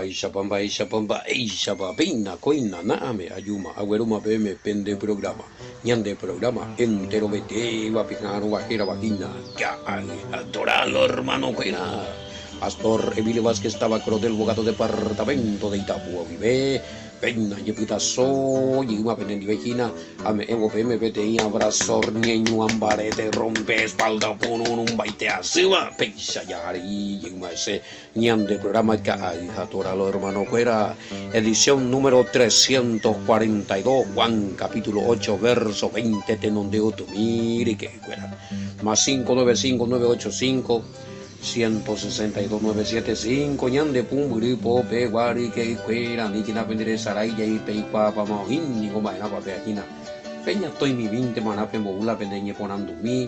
Isha Pina, Coina, Name, Ayuma, Agüeruma PM, Pende programa, Ñande programa, entero vete, va picar, guajera, vagina, ya, adoralo, hermano, cuena. Pastor Emilio Vázquez Tabacro del Bogato Departamento de Itapúa, vive, pena, yeputazo, y una pena vecina, ame evo PM, vete, abrazor, niño, ambarete, rompe, espalda, pon un baite, asima, peisa, yari, y una ese, ñande programa que hay, adoralo, hermano, cuera, edición número 342, Juan, capítulo 8, verso 20, tenondeo tu mire que cuera, más 595-985, 162-975, ñande pum, gripo, peguari, que cuera, ni que la pendere saraya y peipa, pa maohin, ni como era pa peatina. Peña estoy mi 20 maná, pembogula pende ñeponando mi,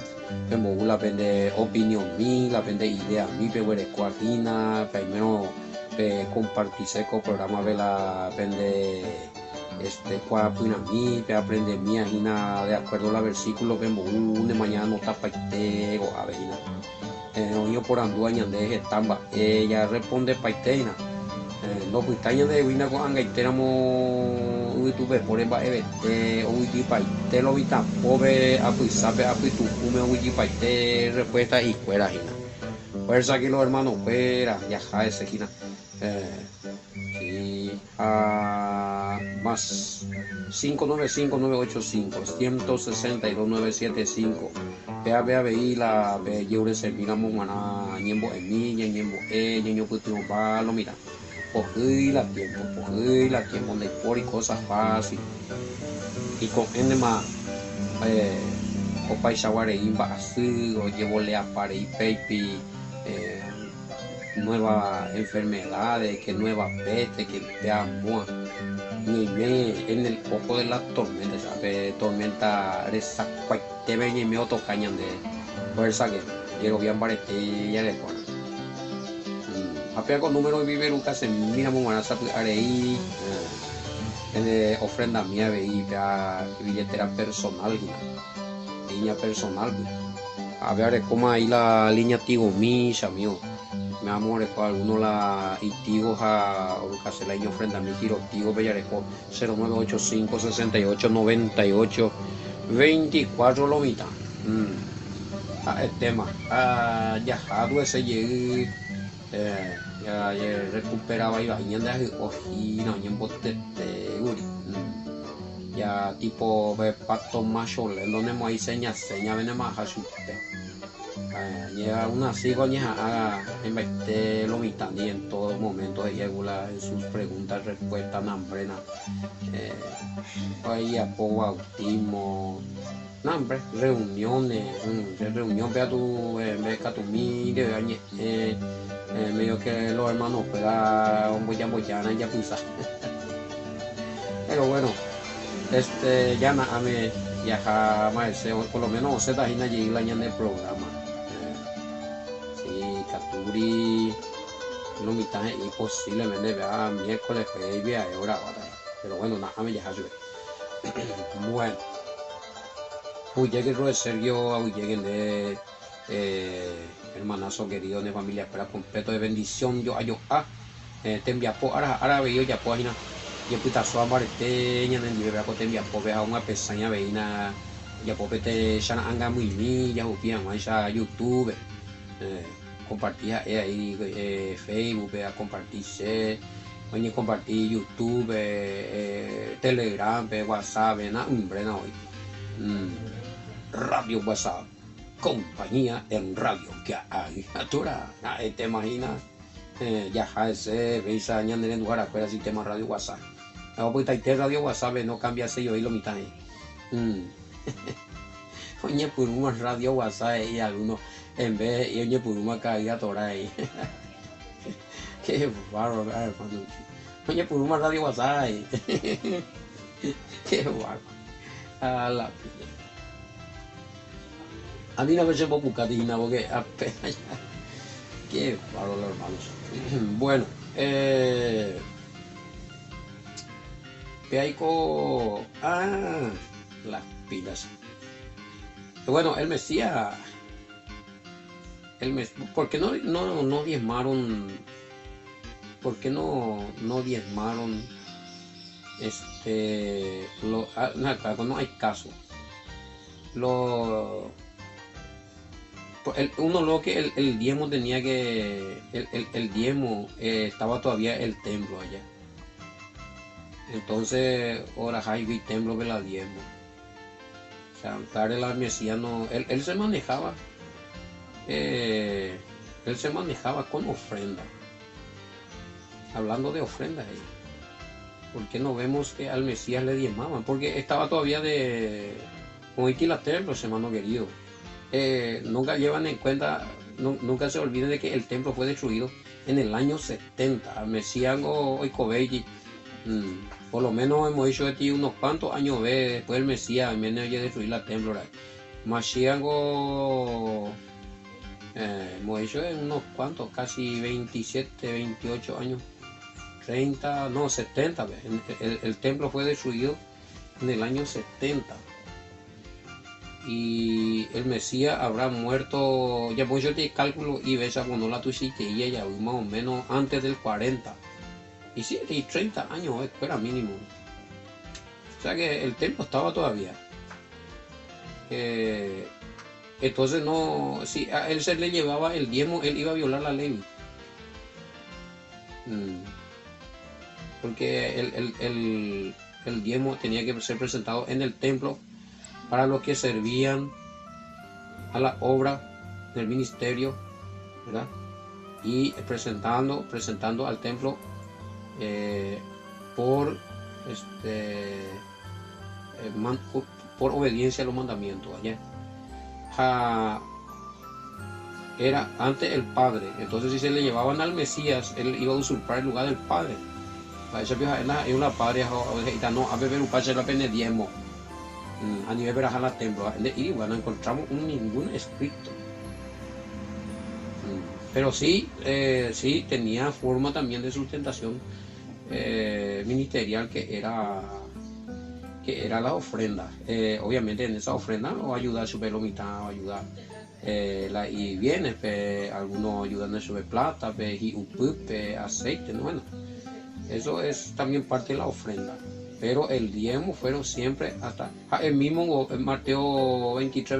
pembogula pende opinión mi, la pende idea mi, peguere cuartina, primero compartir seco programa vela pende cuapuina mi, pe aprende mía, hina de acuerdo a la versículo, pembogula, mañana no tapa y o avejina. Oño por anduaña de estamba ella responde paiteina no puitaña de vina con angaiteramo youtube por el baebete o wiki paite lo vita pobre apuisape apuitu come wiki paite respuesta y fuera jina fuerza aquí los hermanos fuera ya ja ese jina sí más 595-985-162-975 vea la ve yeure serviramos mana ñembo ñembo ñeño puto palo mira cogí la tiempo de por y cosas fáciles y con enema opa y shaware imba así o llevo le apare y pepi nuevas enfermedades, que nuevas pestes, que veamos ni bien en el ojo de la tormenta, ¿sabes? Tormenta reza cuate venye me otro cañan de fuerza que quiero bien barete ya de cuana. Apea con número de vive nunca se mira muy buena sabe areí en ofrenda mía veí vea billetera personal, línea personal. A ver cómo ahí la línea tigo misa mío. Mi amor, con alguno la itigo a caseleño frente a mi tiro tigo bellareco 0985 68 98 24 lomita. El tema ya jado ese llegué ya recuperaba y bañando de ojina y en bote ya tipo pato macho le donde mo hay seña viene más a su llega una cigoña a invertir lo mitad y en todo momento ella en sus preguntas respuestas nambrena ahí apoyo bautismo nambre reuniones reunión vea tu beca tu mire medio que los hermanos pega un boyana ya pisa pero bueno ya nada me ya jamás por lo menos se da hina allí la en el programa Caturi no mitad y posiblemente vea miércoles jueves a hora pero bueno nada me ya bueno hoy llegue el Sergio hoy llegue de hermanazo querido de familia espera completo de bendición yo te envía por ahora veo ya pues ya puta soa marteña en el vea te envía por vea una pesaña veina ya pues te ya anga muy ni ya upian ya YouTube compartir ahí Facebook, a compartirse, compartir YouTube, Telegram, WhatsApp, hombre, no hoy. Radio WhatsApp, compañía en radio que hay. ¿Te imaginas? Ya ese veis añadir en lugar a fuera sistema radio WhatsApp. No, pues está radio WhatsApp, no cambia sello y lo mitad. Oye, por una radio WhatsApp y algunos en vez de oye por una caída tora ahí. Qué bárbaro, hermano. Oye por una radio WhatsApp. Qué bárbaro. A la pilla. A mí no me se puede buscar porque apenas. Qué bárbaro, hermanos. Bueno, Peico. Las pilas. Bueno, el Mesías. ¿Por qué no diezmaron ¿por qué no diezmaron? Acá no hay caso. Uno lo que el diezmo tenía que, el diezmo estaba todavía el templo allá. Entonces, ahora hay templo que la diezmo. O sea, claro, el Mesías no, él se manejaba, con ofrenda. Hablando de ofrendas ahí. ¿Por qué no vemos que al Mesías le diezmaban? Porque estaba todavía como Iquilaterlos, hermano querido. Nunca llevan en cuenta, nunca se olviden de que el templo fue destruido en el año 70. Mesías hoy Cobeji, por lo menos hemos dicho de ti unos cuantos años después del Mesías, me oye destruir la templo. Mashiach hemos dicho en unos cuantos, casi 27, 28 años. 30, no, 70, el templo fue destruido en el año 70 y el Mesías habrá muerto, ya pues yo te cálculo y ves cuando la tuisite y ella más o menos antes del 40 y sí, y 30 años era mínimo, o sea que el templo estaba todavía, entonces no, si a él se le llevaba el diezmo, él iba a violar la ley. Porque el diezmo tenía que ser presentado en el templo para los que servían a la obra del ministerio, ¿verdad? Y presentando al templo por obediencia a los mandamientos. Era antes el Padre, entonces si se le llevaban al Mesías, él iba a usurpar el lugar del Padre. Es una padre no a beber un pache la pene diezmo a nivel de la templo y bueno, encontramos ningún escrito, pero sí tenía forma también de sustentación ministerial que era la ofrenda. Obviamente en esa ofrenda o ayudar a su mitad o ayudar y viene algunos ayudan a su plata y un aceite, ¿no? Bueno, eso es también parte de la ofrenda. Pero el diezmo fueron siempre hasta el mismo en Mateo 23,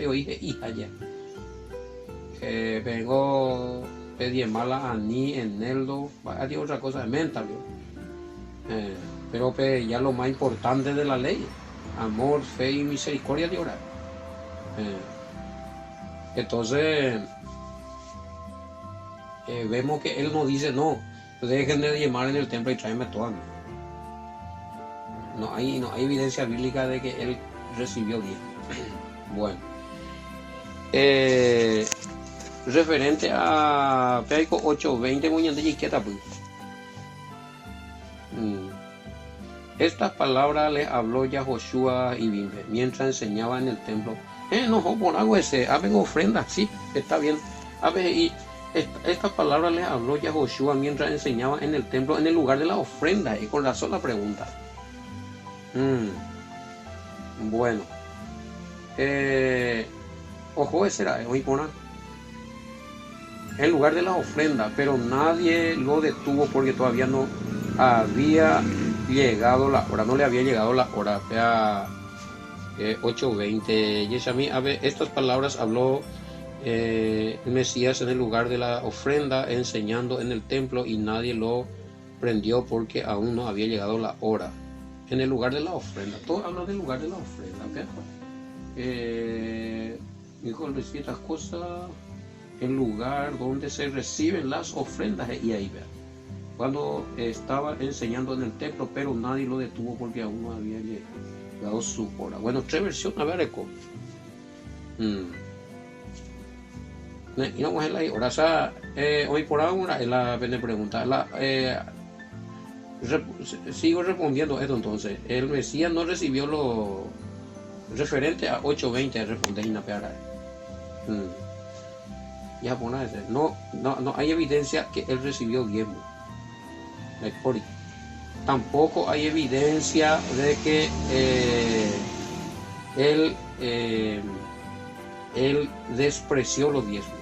oí hija ya. Vengo a diezmarla a ni en Neldo, hay otra cosa de menta, pero ya lo más importante de la ley, amor, fe y misericordia de orar. Entonces, vemos que él nos dice no. Dejen de diezmar en el templo y tráeme todo. No hay evidencia bíblica de que él recibió diezmo. Bueno. Referente a Peico 8:20, muy de chiqueta, pues. Estas palabras le habló ya Josué y Bimbe mientras enseñaba en el templo. No, por algo ese, hagan ofrenda, sí, está bien. A ver, y estas palabras le habló ya Josué mientras enseñaba en el templo, en el lugar de la ofrenda, y con razón la pregunta. Bueno, ojo, ese era, hoy por en lugar de la ofrenda, pero nadie lo detuvo porque todavía no había llegado la hora, no le había llegado la hora. 8:20, Yeshami, a ver, estas palabras habló el Mesías en el lugar de la ofrenda, enseñando en el templo, y nadie lo prendió porque aún no había llegado la hora. En el lugar de la ofrenda, todo habla del lugar de la ofrenda, dijo estas cosas, el lugar donde se reciben las ofrendas, y ahí vean, cuando estaba enseñando en el templo, pero nadie lo detuvo porque aún no había llegado su hora. Bueno, 3 versiones, a ver, eco. Y no es la hora, o sea, hoy por ahora es la pregunta. Sigo respondiendo esto entonces. El Mesías no recibió lo referente a 8:20, responde Inapeara. Ya poner no hay evidencia que él recibió diezmo. Tampoco hay evidencia de que él despreció los diezmos.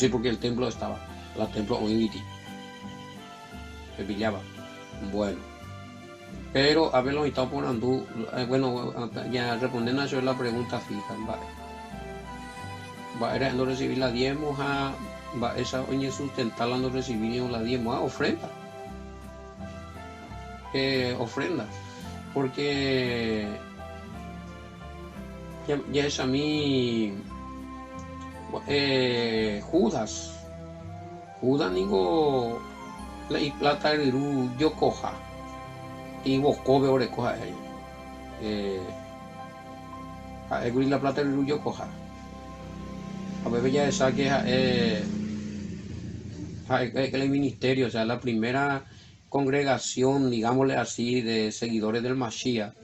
Sí, porque el templo estaba, la templo Oiniti, se pillaba. Bueno, pero a ver lo estado por andú, bueno, ya respondiendo a eso la pregunta fija, va era no recibir la diezmos a, va esa oñe sustentarla no recibir la diezmos a ofrenda, ofrenda, porque ya es a mí, Judas digo, la y plata el yo coja, y vos cobe ore coja a la plata el yo coja, a ver ya esa que el ministerio, o sea, la primera congregación, digámosle así, de seguidores del Mashiach,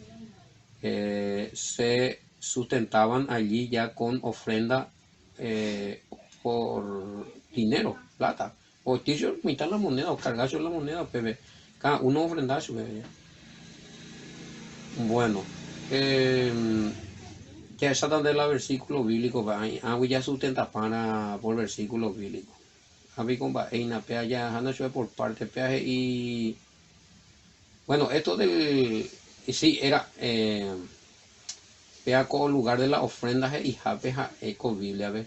se sustentaban allí ya con ofrenda por dinero, plata, o t-shirt, mitad la moneda, o cargarse la moneda, bebé. Cada uno ofrendarse, bebé. Bueno, ya está dando el versículo bíblico, ya sustenta para por versículo bíblico. Habí con vaina, pea ya, anda por parte, peaje y. Bueno, esto del. Sí, era. Pea con lugar de las ofrendas y japeja con Biblia, ¿ves?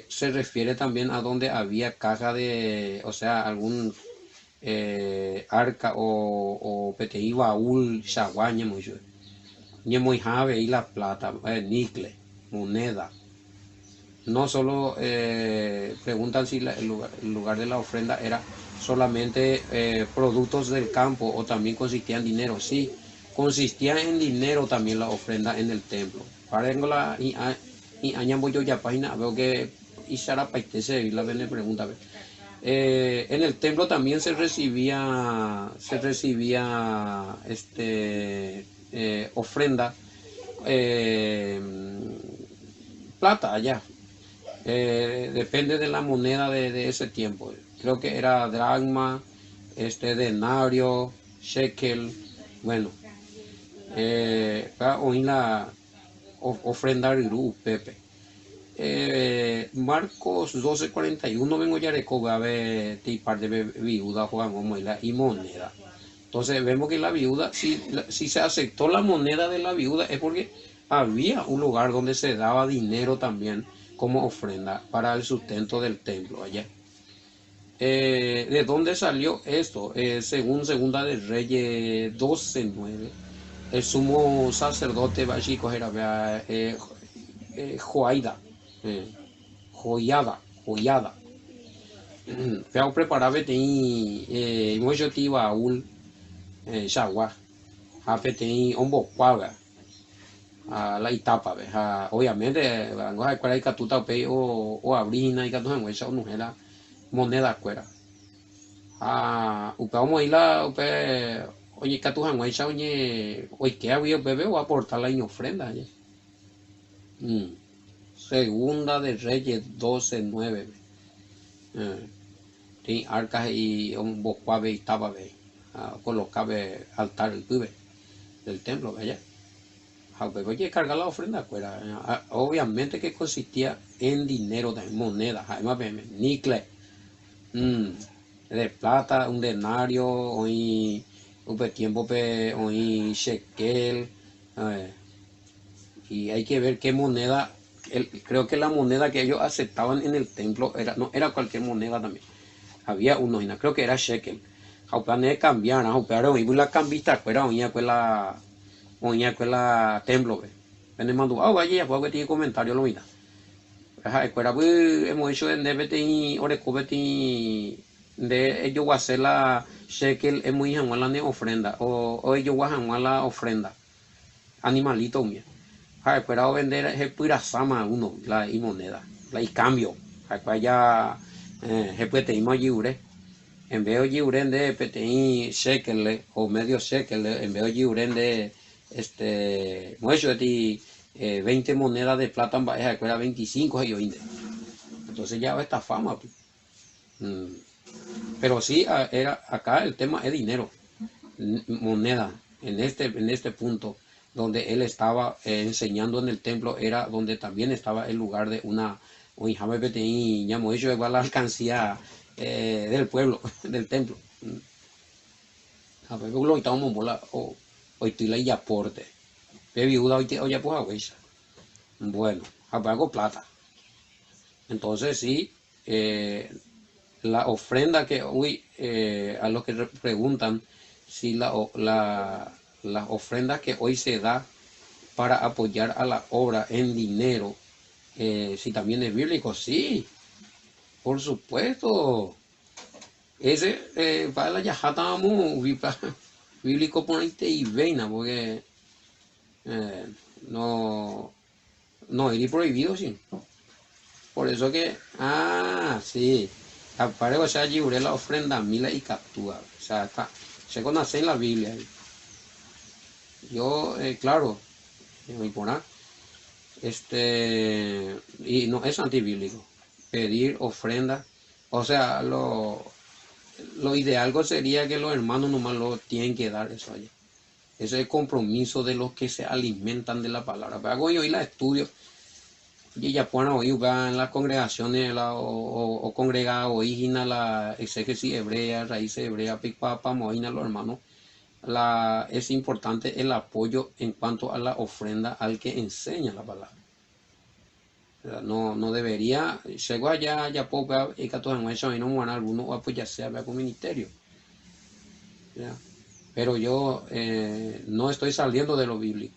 Se refiere también a donde había caja de, o sea, algún arca o PTI baúl, shaguaña, muy jave y la plata, níquel, moneda. No solo preguntan si el lugar de la ofrenda era solamente productos del campo o también consistía en dinero. Sí, consistía en dinero también la ofrenda en el templo. Parengola y añambo yo ya página, veo que y Sara Paitese y la le pregunta. En el templo también se recibía ofrenda, plata allá. Depende de la moneda de ese tiempo. Creo que era dracma, denario, shekel. Bueno, oír la ofrenda Irú, Pepe. Marcos 12:41 vengo ya de a ver tipar de viuda y moneda. Entonces vemos que la viuda, si se aceptó la moneda de la viuda es porque había un lugar donde se daba dinero también como ofrenda para el sustento del templo allá. ¿De dónde salió esto? Según Segunda de Reyes 12:9, el sumo sacerdote Bashiko era Joaida, joyada. Feo preparaba tem mucho baúl, chagua, hape tem ombocuaga, la itapa, obviamente, no hay cuál hay catuta o abrina y catuta mucha o nujela moneda cuera. Vamos a ir la, oye, catuja mucha, oye, hoy que había bebé o aportar la ofrenda. Segunda de Reyes 12:9. Tiene arcas y un bocuave y tababe, colocaba altar el pibe del templo, ¿verdad? Oye, cargar la ofrenda, obviamente que consistía en dinero, de moneda, además, níquel, de plata, un denario, hoy, un tiempo, hoy, shekel, y hay que ver qué moneda, creo que la moneda que ellos aceptaban en el templo no era cualquier moneda también. Había uno, creo que era shekel. Jaupane cambiar, pero y la cambista, pero la templo, me mandó, vaya, pues tiene comentario lo mira. Hemos hecho en DBT o de ellos voy a hacer la shekel es muy jamás la ofrenda o ellos voy a jamás la ofrenda animalito mío. Esperado vender es pura sama uno la y moneda la y cambio ya se puede tener lliure en vez de lliure de PTI shekel o medio shekel en vez de lliure de mucho de 20 monedas de plata en baja que era 25 entonces ya esta fama pero sí era acá el tema es dinero moneda en este punto donde él estaba enseñando en el templo era donde también estaba el lugar de hoy jamás petí, ya hemos hecho igual la alcancía del pueblo, del templo. A ver, lo estamos mola, hoy estoy la y aporte. Pe viuda hoy ya pues agüesa. Bueno, apago plata. Entonces sí, la ofrenda que hoy, a los que preguntan si las ofrendas que hoy se da para apoyar a la obra en dinero, si también es bíblico, sí, por supuesto. Ese para la yajata bíblico ponerte y veina, porque no, no iría prohibido, sí. Por eso que, sí, aparte, o sea, llevaré la ofrenda mila y captura, o sea, está, se conoce en la Biblia. Yo, claro, me impone, y no es antibíblico, pedir ofrenda, o sea, lo ideal sería que los hermanos nomás lo tienen que dar eso allá. Ese es el compromiso de los que se alimentan de la palabra. Pero hago yo y la estudio. Y ya pueden oír en las congregaciones o congregada oígina la exégesis hebrea, raíces hebrea, pipapa, moína, los hermanos. Es importante el apoyo en cuanto a la ofrenda al que enseña la palabra. No debería, llego allá, ya puedo y que todos en no mueran algunos o apoyarse con ministerio. ¿Ya? Pero yo no estoy saliendo de lo bíblico,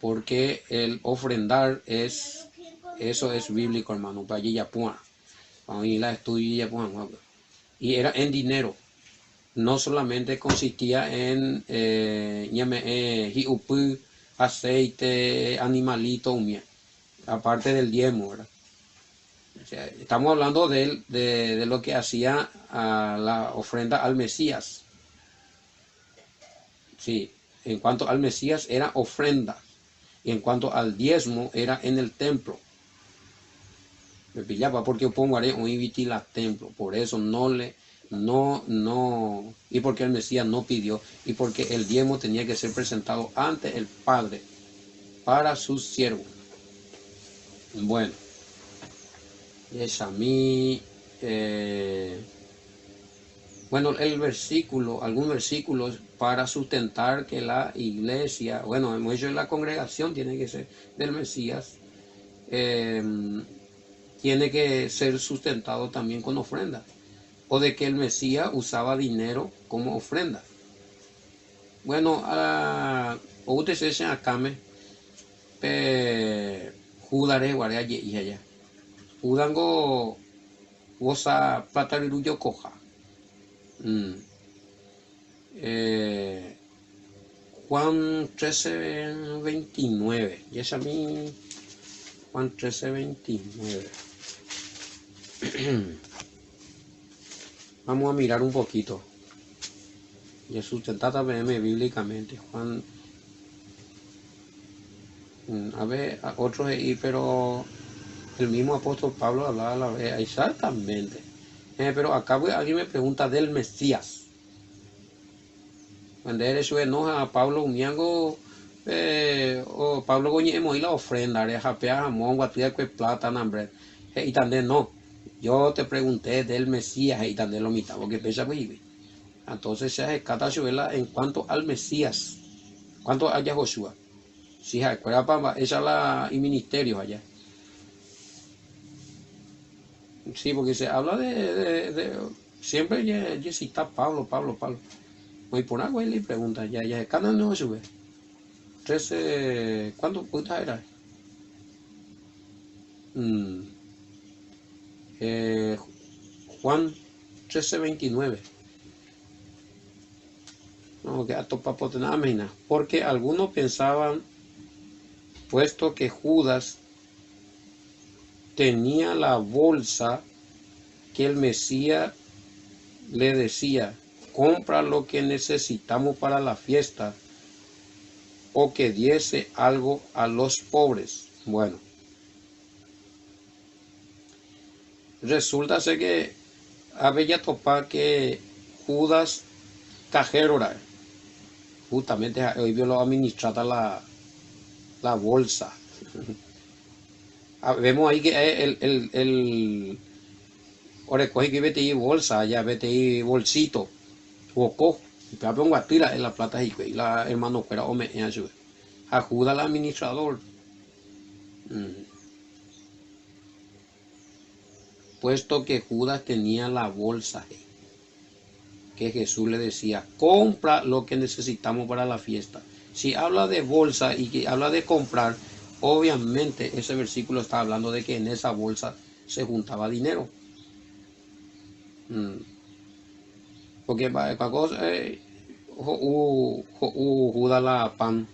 porque el ofrendar eso es bíblico, hermano, para allí ya puan, para ir la estudio ya puan, y era en dinero, no solamente consistía en aceite, animalito, aparte del diezmo, ¿verdad? O sea, estamos hablando de lo que hacía la ofrenda al Mesías. Sí, en cuanto al Mesías era ofrenda, y en cuanto al diezmo era en el templo. Me pillaba porque yo pongo un ibitila templo, por eso no, y porque el Mesías no pidió, y porque el diezmo tenía que ser presentado ante el Padre para sus siervos. Bueno, es a mí, bueno, algún versículo para sustentar que la iglesia, bueno, hemos hecho la congregación, tiene que ser del Mesías, tiene que ser sustentado también con ofrenda, o de que el Mesías usaba dinero como ofrenda. Bueno, o usted se dice acá judare guarea y allá. Judango goza plata viruyo coja. Juan 13:29. Y es a mí Juan 13:29. Vamos a mirar un poquito. Y es sustentada bíblicamente. Juan. A ver, a otros ahí, pero el mismo apóstol Pablo hablaba a la vez. Exactamente. Pero acá alguien me pregunta del Mesías. Cuando eres su enoja a Pablo Umiango, o Pablo Goñemo y la ofrenda, japea jamón, guatría que plata, hambre. Y también no. Yo te pregunté del Mesías y también lo mitad, porque pesa vive. Entonces se escata en cuanto al Mesías, cuanto a Joshua. Si se acuerda, esa es la y ministerio allá. Sí, porque se habla siempre ya cita Pablo. Voy por algo y le pregunta, ya cada no sube. 13, ¿cuánto puta era? Juan 13:29. No, que a topa potenamina. Porque algunos pensaban, puesto que Judas tenía la bolsa, que el Mesías le decía, compra lo que necesitamos para la fiesta, o que diese algo a los pobres. Bueno, resulta ser que había topado que Judas cajero era, justamente hoy vio lo administrada la bolsa. Vemos ahí que ahora coge que vete y bolsa, ya vete y bolsito, boco, y te pongo a tira en la plata y la hermano fuera o me ayuda al administrador. Puesto que Judas tenía la bolsa, que Jesús le decía, compra lo que necesitamos para la fiesta. Si habla de bolsa y que habla de comprar, obviamente ese versículo está hablando de que en esa bolsa se juntaba dinero. Porque Judas la pan,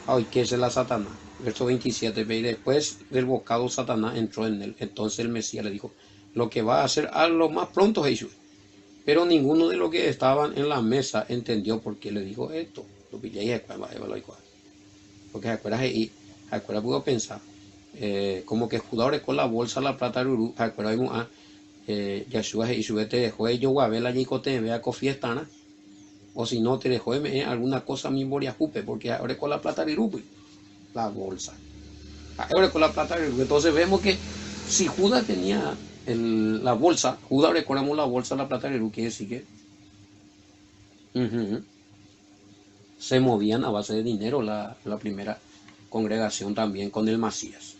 ay, que es la Satanás. Verso 27, y después del bocado Satanás entró en él. Entonces el Mesías le dijo, lo que va a hacer a lo más pronto Jesús. Pero ninguno de los que estaban en la mesa entendió por qué le dijo esto. Porque acuerdas y pudo pensar, como que Judá con la bolsa la plata ruru, acuerdas Yahshua y su te dejó ellos guabel allí cote vea cofiestana, o si no te dejó alguna cosa mi boria jupe, porque ahora con la plata rirupi, la bolsa. Ahora con la plata rirupi. Entonces vemos que si Judá tenía la bolsa, Judá recordamos la bolsa, la plata rirupi, quiere decir que se movían a base de dinero la primera congregación también con el Mesías.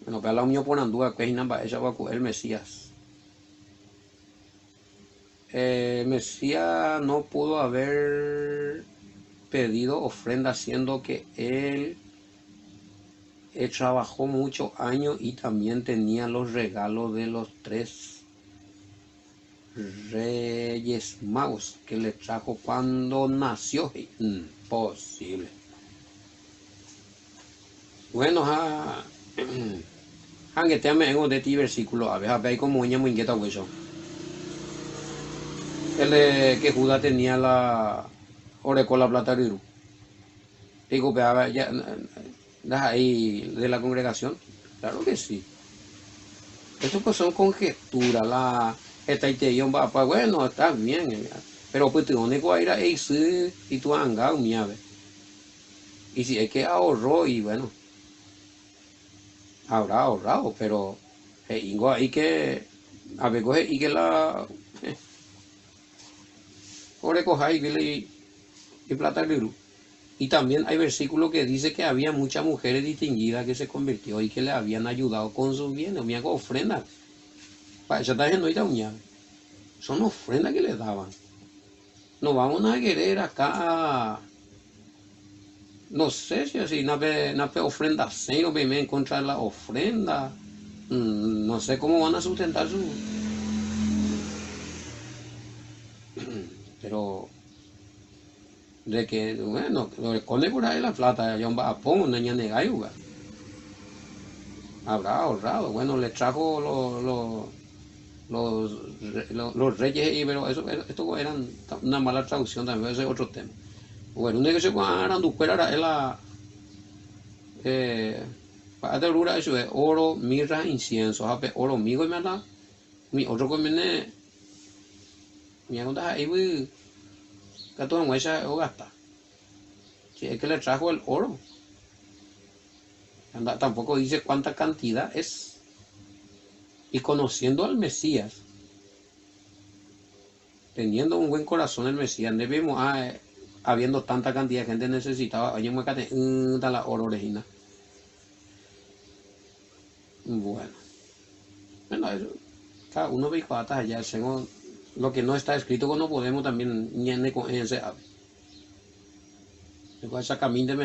Bueno, para la unión por andúa, que ella va a el Mesías. Mesías no pudo haber pedido ofrenda, siendo que él trabajó muchos años y también tenía los regalos de los 3 reyes magos que le trajo cuando nació. Imposible. Bueno, aunque te ame de ti versículo, a ver como ella muy inquieta hueso. Que Judá tenía la con la plata riru. Digo, ya ahí de la congregación. Claro que sí. Estos pues son conjeturas, esta idea va, pues bueno, está bien. Pero pues tú no vas a ir a ese y tú anga un llave. Y si es que ahorró y bueno, habrá ahorrado, pero hay que a ver coge y que la ore coja y que le plata riru. Y también hay versículos que dice que había muchas mujeres distinguidas que se convirtió y que le habían ayudado con sus bienes, habían ofrendas. Para eso también no era un son ofrendas que le daban. No vamos a querer acá, no sé si así, no ofrenda cero, me en contra de la ofrenda. No sé cómo van a sustentar su. Pero de que, bueno, lo esconde por ahí la plata, ya va a poner una ña negayo, habrá ahorrado. Bueno, le trajo los reyes, pero esto eran una mala traducción también, ese es otro tema. Bueno, un negocio con Aranducuera era la para de eso es oro, mirra, incienso, oro migo y mala, mi otro que me conta ahí voy que todo muestra o gasta. Si es que le trajo el oro, tampoco dice cuánta cantidad es. Y conociendo al Mesías, teniendo un buen corazón el Mesías, debemos habiendo tanta cantidad de gente necesitaba, oye, muécate, la oro orejina. Bueno, eso, cada uno ve hasta allá, según lo que no está escrito, no podemos también ni con ese ave. Esa camino de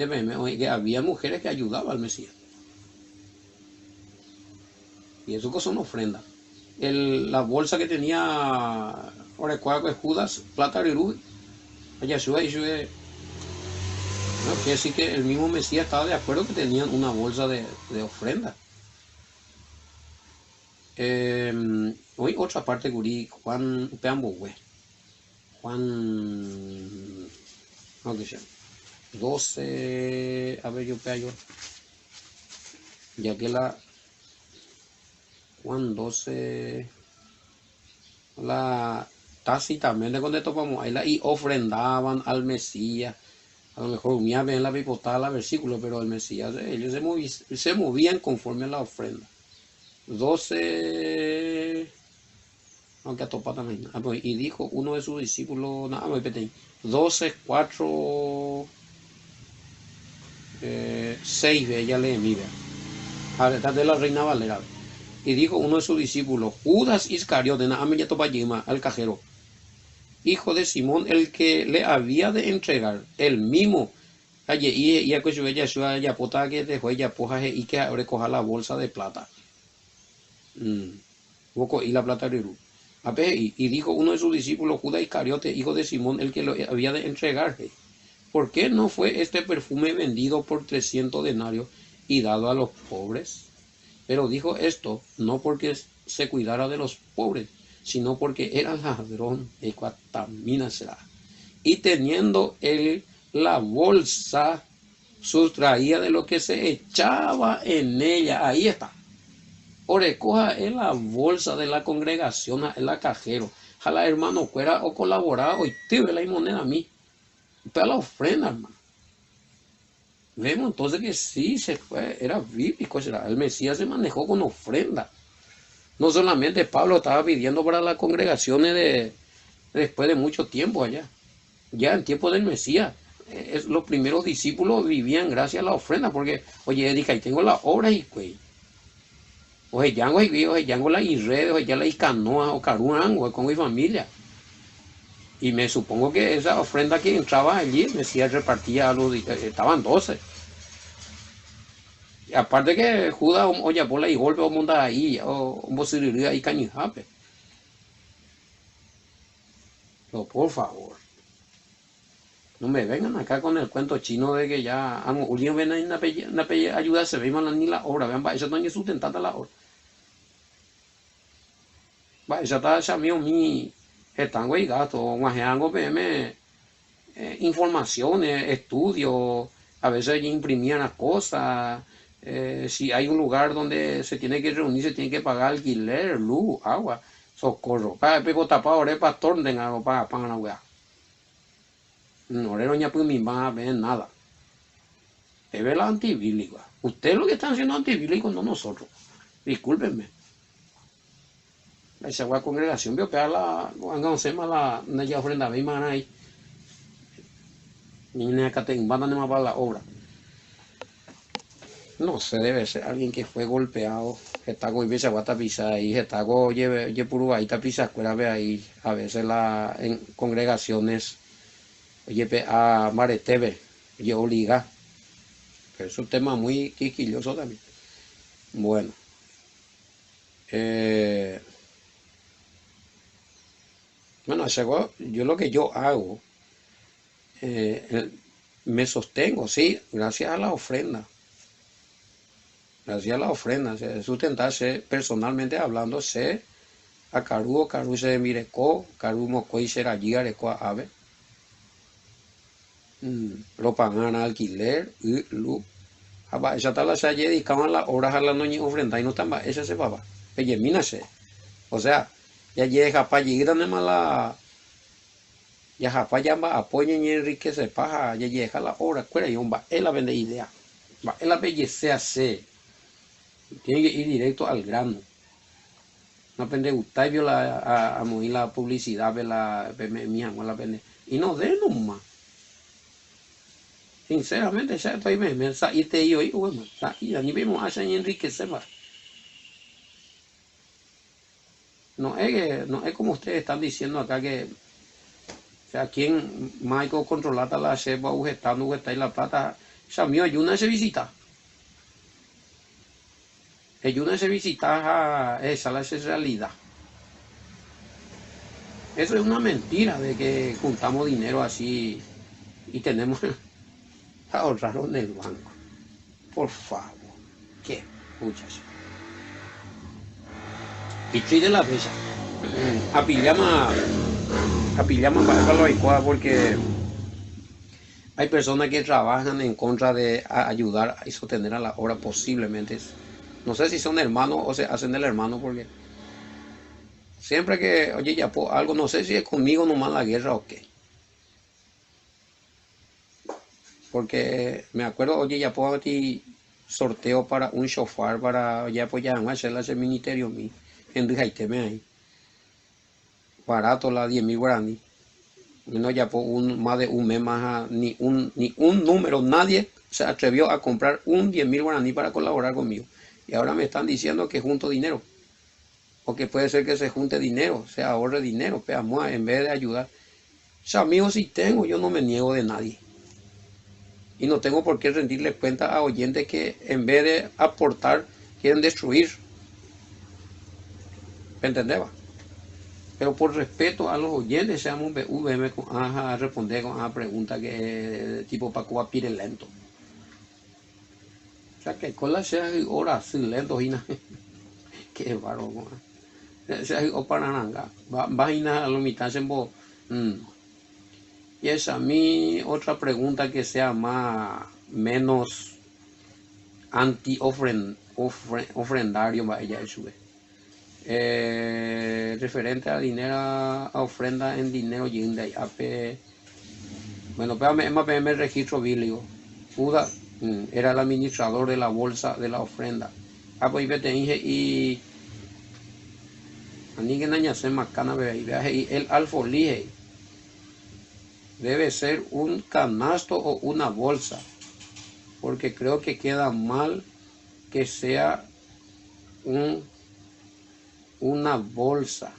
meme que había mujeres que ayudaban al Mesías. Y eso que son ofrendas. La bolsa que tenía Judas, plata y rubí, Yahshua y Yahshua. No, quiere decir que el mismo Mesías estaba de acuerdo que tenían una bolsa de ofrenda. Hoy otra parte gurí, Juan Peambogüe. Juan, no que sea, 12, a ver yo pego, ya que Juan 12, la tácitamente cuando topamos ahí y ofrendaban al Mesías A lo mejor unía bien la pipotada la versículo, pero el Mesías, ellos se movían conforme a la ofrenda. 12, aunque a topa también. Pues, y dijo uno de sus discípulos, nada, muy pequeño, 12, 4, 6, ella lee, mira. Ahora de la Reina Valera. Y dijo uno de sus discípulos, Judas Iscariote, nada, me topa al cajero, hijo de Simón, el que le había de entregar, el mismo. Y a que ella ya pota que dejó ella poja y que ahora coja la bolsa de plata. Y la plata de y dijo uno de sus discípulos, Judas Iscariote, hijo de Simón, el que lo había de entregarle. ¿Por qué no fue este perfume vendido por 300 denarios y dado a los pobres? Pero dijo esto no porque se cuidara de los pobres, sino porque era ladrón de cuatamina será. Y teniendo él la bolsa, sustraía de lo que se echaba en ella. Ahí está. O recoja en la bolsa de la congregación, en la cajero. Jala hermano fuera o colaborar hoy te ve la moneda a mí. Pero la ofrenda, hermano. Vemos entonces que sí se fue, era bíblico, el Mesías se manejó con ofrenda. No solamente Pablo estaba pidiendo para las congregaciones después de mucho tiempo allá. Ya en tiempo del Mesías, los primeros discípulos vivían gracias a la ofrenda, porque, oye, dije, ahí tengo la obra y güey. Oye, yango la irredes, oye, ya la iscanoa o caruango con mi familia. Y me supongo que esa ofrenda que entraba allí, el Mesías repartía a los, estaban 12. Y aparte que Judas, oye, por la y golpe o monta ahí, o posibilidad ahí cañijape. Pero por favor, no me vengan acá con el cuento chino de que ya, alguien ven ahí una ayuda, se ve mal ni la obra, vean, eso no es sustentada la obra. Va, esa está esa mío, están güey gato, guajeango, PM, informaciones, estudios, a veces imprimían las cosas. Si hay un lugar donde se tiene que reunir, se tiene que pagar alquiler, luz, agua, socorro. Para pego tapado, ore pastor, tenga algo para la weá. No ore doña pues mi va a ver nada. Es ver la antibíblica. Ustedes lo que están haciendo antibíblicos, no nosotros. Discúlpenme. Esa weá congregación, veo pegar la, no sé más la, no ya ofrenda, ve más ahí. Ni acá te van a para la obra. No sé, debe ser alguien que fue golpeado. Está con esa guata pisa ahí, está con ye puro ahí pisa escuela ve ahí. A veces en congregaciones, oye a maretebe, ye obliga. Pero es un tema muy quisquilloso también. Bueno. Bueno, yo lo que yo hago, me sostengo, sí, gracias a la ofrenda. Gracias a la ofrenda, sustentarse personalmente hablando, sé a Caru se de Mireco, Caru Mocoy será allí areco a ave. Lo pagan alquiler y luz. Esa tal se dedicaban las horas a la noche ofrenda y no tan esa se va. Oye, mínase. O sea, ya llega para llegar a la. Ya japa ya va apoyen y enriquece paja, ya llega la hora, cuera y va, él la vende idea. Va, él la belleza se. Tiene que ir directo al grano. No aprende gustar vio a mover la publicidad, ve la la vende. Y no de nomás. Sinceramente, ya estoy me y te digo, y bueno, y a mí mismo hacen enriquecer más. No es como ustedes están diciendo acá que, o sea, quien Michael controlata la chepa, ujetando, y la plata, o sea, mío, ayuda a ese visita. Ayuda a ese visita, esa es realidad. Eso es una mentira de que juntamos dinero así y tenemos a ahorrar en el banco. Por favor, qué muchachos. Y de la fecha. Apillamos para los ICOA porque hay personas que trabajan en contra de ayudar y sostener a la obra posiblemente. No sé si son hermanos o se hacen del hermano porque siempre que, oye, ya algo, no sé si es conmigo nomás la guerra o qué. porque me acuerdo, oye, ya puedo ti sorteo para un shofar para ya pues ya hacer el ministerio mi en Rijaiteme ahí. Barato la 10.000 guaraní. No ya por más de un mes más, ni un número, nadie se atrevió a comprar un 10.000 guaraní para colaborar conmigo. Y ahora me están diciendo que junto dinero. O que puede ser que se junte dinero, se ahorre dinero, pero en vez de ayudar. O sea, amigos, si tengo, yo no me niego de nadie. Y no tengo por qué rendirle cuenta a oyentes que en vez de aportar, quieren destruir. ¿Me entendés? Pero por respeto a los oyentes, seamos VM a responder con una pregunta que tipo para Cuba pire lento. O sea, que con la sea ahora sí lento, Gina. Qué bárbaro. Sea o para nanga. Va a lo mitad en vos. Y esa a mí otra pregunta que sea más, menos anti-ofrendario, va ella sube. Referente a dinero, a ofrenda en dinero, bueno, me registro bíblico. Judas era el administrador de la bolsa de la ofrenda. Pues y a que naña se macana y el alfolí debe ser un canasto o una bolsa, porque creo que queda mal que sea una bolsa.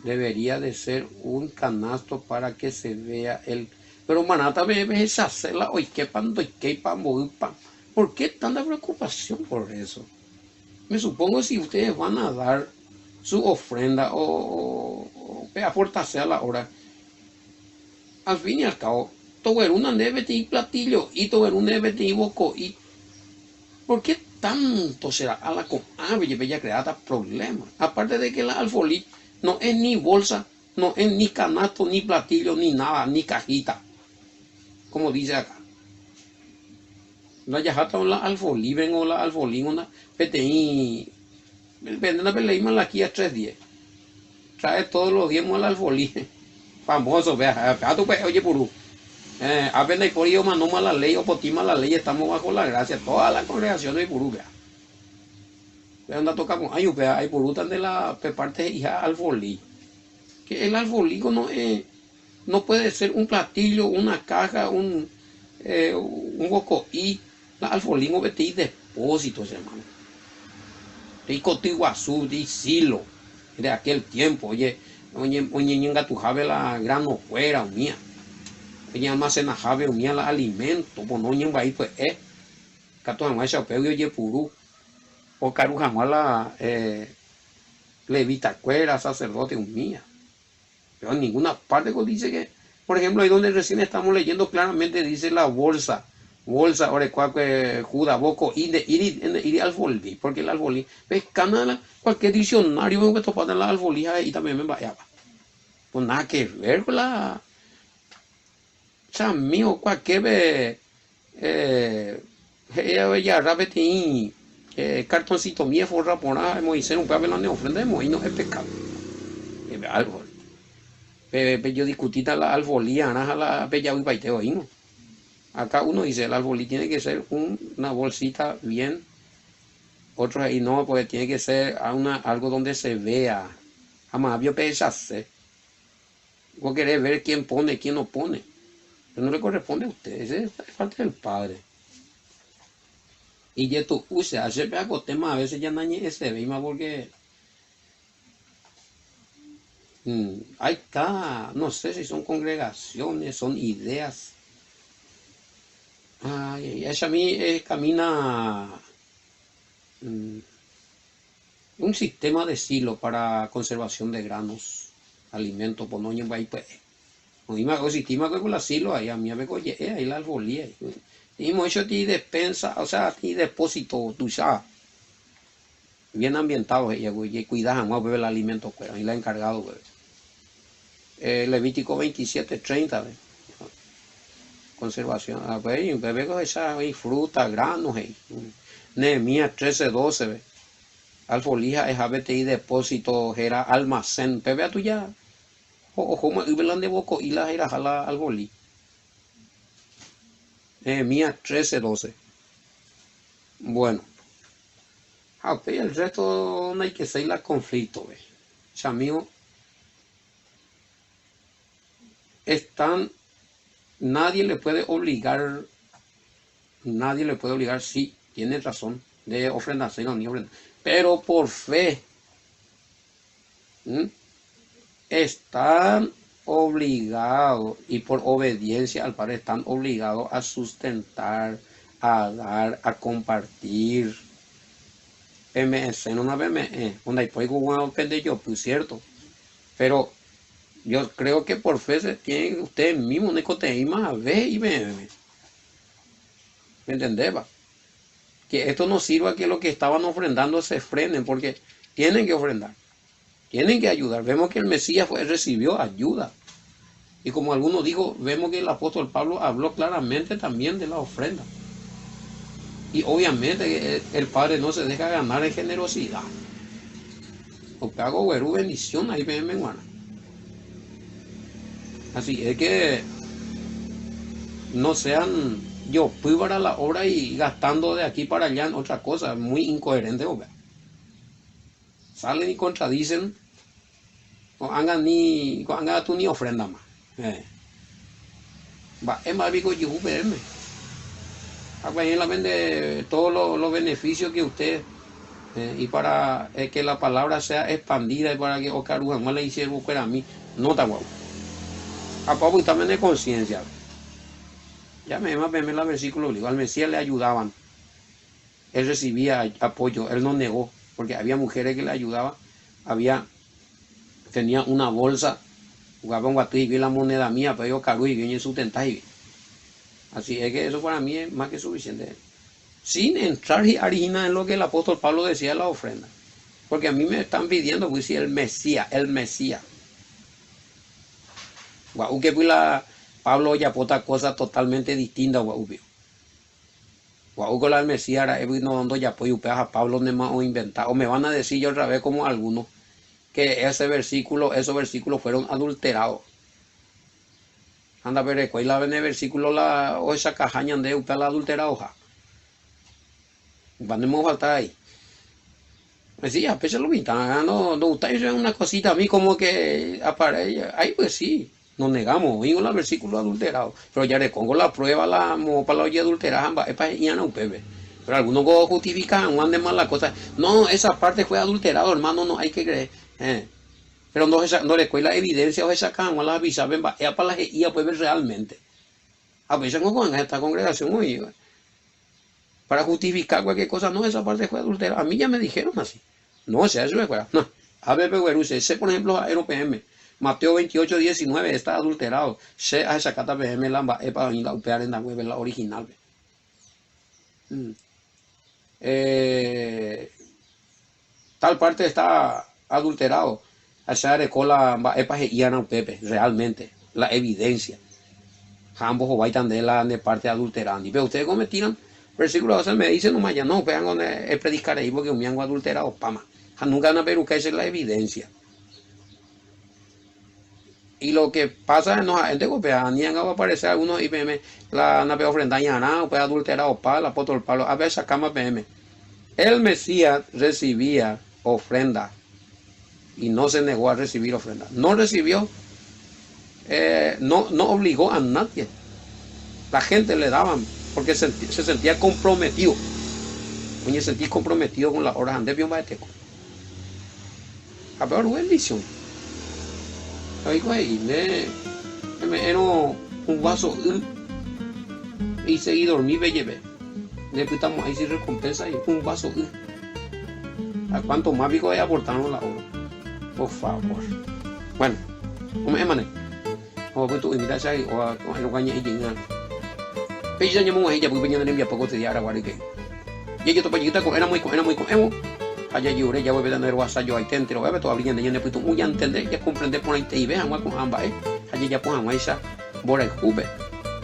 Debería de ser un canasto para que se vea el... Pero manata me ves hacerla hoy que pan ¿por qué tanta preocupación por eso? Me supongo si ustedes van a dar su ofrenda o aportarse a la hora, al fin y al cabo, todo una debe tener platillo y todo una debe tener boco y ¿por qué tanto será a la coable bella creada problemas? Aparte de que la alfolí no es ni bolsa, no es ni canasto, ni platillo, ni nada, ni cajita, como dice acá. La yajata o la alfolí, ven o la alfolí, una PTI, venden la peleima la aquí a 310. Trae todos los días a la alfolí. Famoso, vea, oye, purú. Apenas por ello manoma la ley o potima la ley, estamos bajo la gracia, toda la congregación de Purú, vea. Pero anda tocamos, hay Purú tan de la parte de hija alfolí. Que el alfolí no puede ser un platillo, una caja, un bocoí. La alfolí no vete depósitos, hermano. De Cotiguazú, de Silo, de aquel tiempo, oye, ñenga tu jave la grano fuera, mía. Ella almacena jave unía la alimento, pues no ñen va pues cato jamás chapeo y purú, o caru jamás la levita cuera, sacerdote unía. Pero en ninguna parte dice que, por ejemplo, ahí donde recién estamos leyendo claramente dice la bolsa, ahora juda, boco, y alfolí, porque el alfolí, ves, canala, cualquier diccionario me voy a topar en la alfolí y también me vaya. Pues nada que ver con la... O sea, mío, cualquier ya rapete cartoncito mío forra por nada, Moisés un papel de ofrenda de Moisés no es pecado. Es algo. Yo discutí la alfolía, la bella y baiteo ahí, ¿no? Acá uno dice, el alfolí tiene que ser una bolsita bien, otros ahí no, porque tiene que ser algo donde se vea. Jamás yo pensé. Vos querés ver quién pone, quién no pone. Pero no le corresponde a ustedes, es falta del padre. Y ya tú usa, siempre hago temas, a veces ya nadie se ve más porque hay cada, no sé si son congregaciones, son ideas. Ay, ella a mí camina un sistema de silo para conservación de granos, alimentos, por no hay pues. No me hago sistema con la silo ahí a mí me coge ahí la alfolía. Y hemos hecho ti despensa, o sea, ti depósito, tú sabes, bien ambientado ella, güey, y cuidas más bebe el alimento, pues, ahí la ha encargado, güey. Levítico 27:30, güey. Conservación, pues, bebé con esa, güey, fruta, granos, güey. Nehemías 13:12, güey. Alfolía es ABTI depósito, era almacén, bebé a tu ya. O como y de boco y la era jala alfolí. Nehemías 13:12. Bueno, el resto no hay que ser la conflicto, ¿ve? Chamío, nadie le puede obligar, sí, tiene razón, de ofrendarse, no, ni ofrendar, pero por fe, están obligados, y por obediencia al Padre están obligados a sustentar, a dar, a compartir. PMS, no una PME, donde hay pues yo, pues cierto, pero yo creo que por fe se tienen ustedes mismos, no hay más a ver y ¿me entendés? Va? Que esto no sirva que lo que estaban ofrendando se frenen, porque tienen que ofrendar, tienen que ayudar. Vemos que el Mesías recibió ayuda. Y como algunos dijo, vemos que el apóstol Pablo habló claramente también de la ofrenda. Y obviamente el Padre no se deja ganar en generosidad. Porque hago bendición ahí me guana. Así es que no sean yo fui para la obra y gastando de aquí para allá en otra cosa, muy incoherente, obvio. Salen y contradicen, no hagan tú ni ofrenda más. Va, es más rico yo verme. Ahí la vende todos los beneficios que usted y para que la palabra sea expandida y para que Ocaruja más le hicieron a mí, no está guapo. A Pablo también de conciencia. Ya me la versículo, al Mesías le ayudaban. Él recibía apoyo, él no negó, porque había mujeres que le ayudaban. Tenía una bolsa, jugaba un guatú y vi la moneda mía, pero yo caru y viene su tentai. Así es que eso para mí es más que suficiente. Sin entrar y harina en lo que el apóstol Pablo decía de la ofrenda. Porque a mí me están pidiendo, pues sí, el Mesías. Guau, que pues Pablo ya pota cosas totalmente distintas, guau. Guau, con la Mesías era no dando ya pues a Pablo ne más o inventado. O me van a decir yo otra vez como algunos que esos versículos fueron adulterados. Anda a ver, ¿cuál es el versículo o esa cajaña de usted la adultera hoja? Van a faltar ahí. Pues sí, a pesar lo pintan, no, usted es una cosita a mí como que aparece. Ahí pues sí, nos negamos, oímos los versículos adulterados. Pero ya le pongo la prueba, para la olla adulterada, es para ir un bebé. Pero algunos justifican, no anden mal la cosa. No, esa parte fue adulterado, hermano, no hay que creer. Pero no le cuela evidencia o esa cama, la avisa, ven, va, para la guía puede ver realmente. A veces con esta congregación, oye, para justificar cualquier cosa, no, esa parte fue adulterada. A mí ya me dijeron así. No, o sea, eso me fuera. No, a ver, sé, por ejemplo, a RPM, Mateo 28:19 está adulterado. Sé a esa cata PM, la para venir a upear en la web, la original. Tal parte está adulterado. Allá de cola pepe, realmente, la evidencia. Ambos o baitan de la parte adulterando. Y ve, ustedes como me tiran, versículo 12 me dicen nomás ya no, vean donde predicar ahí porque me han adulterado, pama. Nunca van a ver que esa es la evidencia. Y lo que pasa en los agentes copiados, ni han aparecer algunos IPM, la nave ofrenda y nada, pues adulterado para el apóstol Pablo, a ver esa cama PM. El Mesías recibía ofrenda. Y no se negó a recibir ofrenda. No recibió, no obligó a nadie. La gente le daban porque se sentía comprometido. Oye, sentí comprometido con las horas antes de un baeteco. A ver, bendición. Ahí, me era un vaso y seguí dormí, me llevé. Le pitamos ahí sin recompensa y un vaso. ¿A cuánto más pico hay aportaron la obra? Por favor. Bueno, como es mané. O pues tú invitas ahí o a lo caña y llegar. Pero ya llamó a ella porque venía de enviar poco de diara guarique. Y ella topa lleguita con era muy emo. Allá lloré ya voy a ver WhatsApp yo ahí te entero, voy a todavía de lleno pues tú ya entender, ya comprender por ahí te y vean con ambas, allá ya pongan esa bora el cube.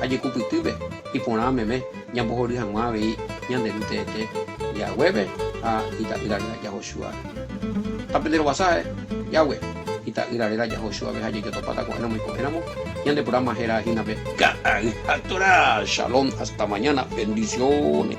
Allí cupitube y pongan meme, ya por hoy han y ya de ya hueve a y ya Joshua. Está perdiendo WhatsApp, ya güey. ita irarera Yahoshua beja yeyoto pata cogenamos y cogenamos y ande pura majera jinape shalom, hasta mañana, bendiciones.